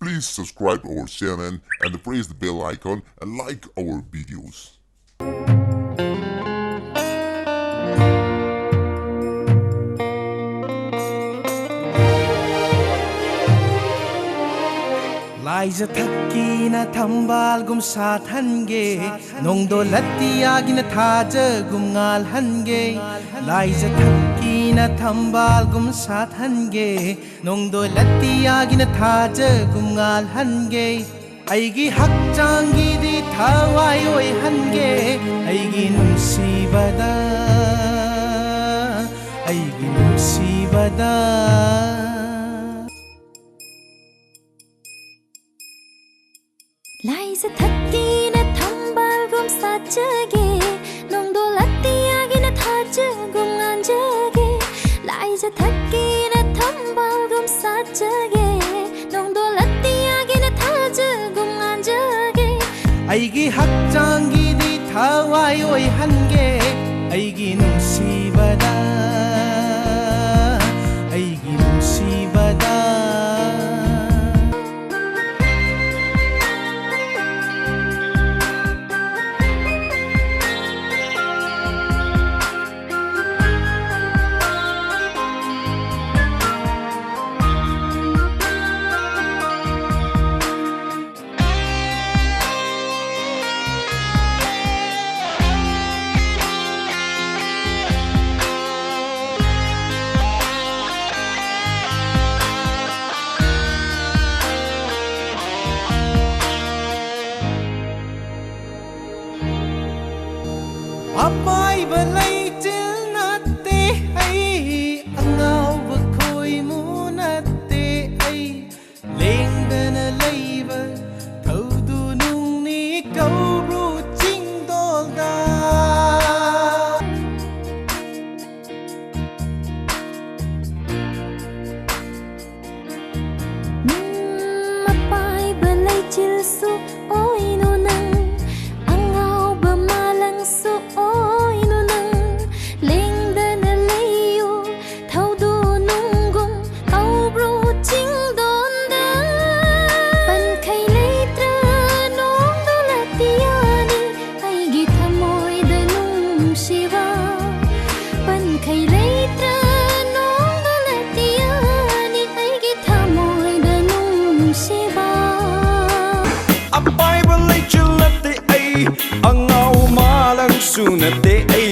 Please subscribe to our channel and press the bell icon and like our videos. Laisa thakina thambal gum sat hange nongdo latiyagina thaja gum ngal hange Laisa thakina thambal gum sat hange nongdo latiyagina thaja gum ngal hange aigi hakchangi di thawai oi hange aigi nungsibada aigi nungsibada Laisa thakina thambal gum sajage nongdo latiyagina thaja gum anjage Laisa thakina thambal gum sajage nongdo latiyagina thaja gum anjage aigi hakchangi di thawai oi hange aigi nungsibada aigi nungsibada Apai balai til natte ai angau ba khoi mu natte ai lengdana leiba thaudu nung ni kau ru ching dol da Apai balai til su oi no nang angau ba malang su oi no nang lengdana leyo thaudu nungum kau bro ching don da pan khai leitra nong do latiani aigi thamoi da nung shiva pan khai leitra nong do latiani aigi thamoi da nung shiva Apai balai chilate ai angau malang sunate ai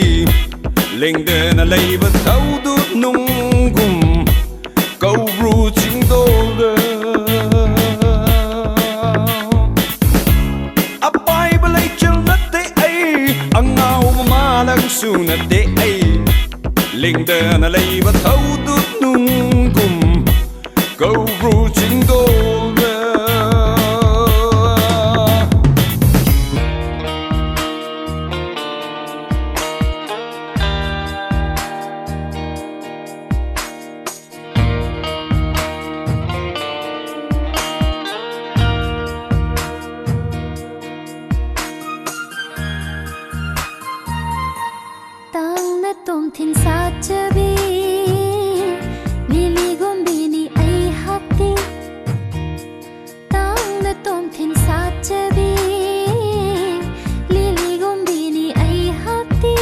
lengdana leiba thaudu nungum kau ru ching dolga Apai balai chilate ai angau malang sunate ai lengdana leiba thaudu nungum kau ru ching dolga Tang na tom thin sa chabi lili gombini ai hati Tang na tom thin sa chabi lili gombini ai hati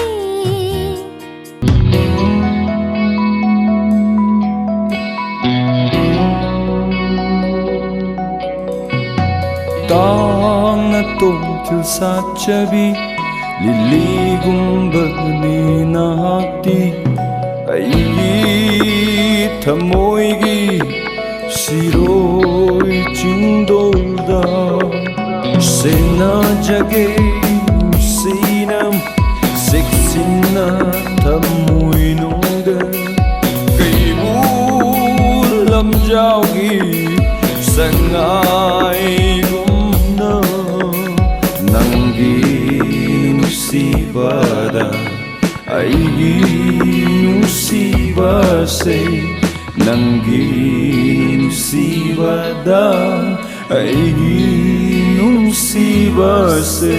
Tang na tom til sa chabi lili gumbani na hati ai thamoi gi siroi chindolda sena jage sinam sexina thamoi noda kai bur lam jaogi sangai gumna nangi nusibada aigi nusibase nangi nusibada aigi nusibase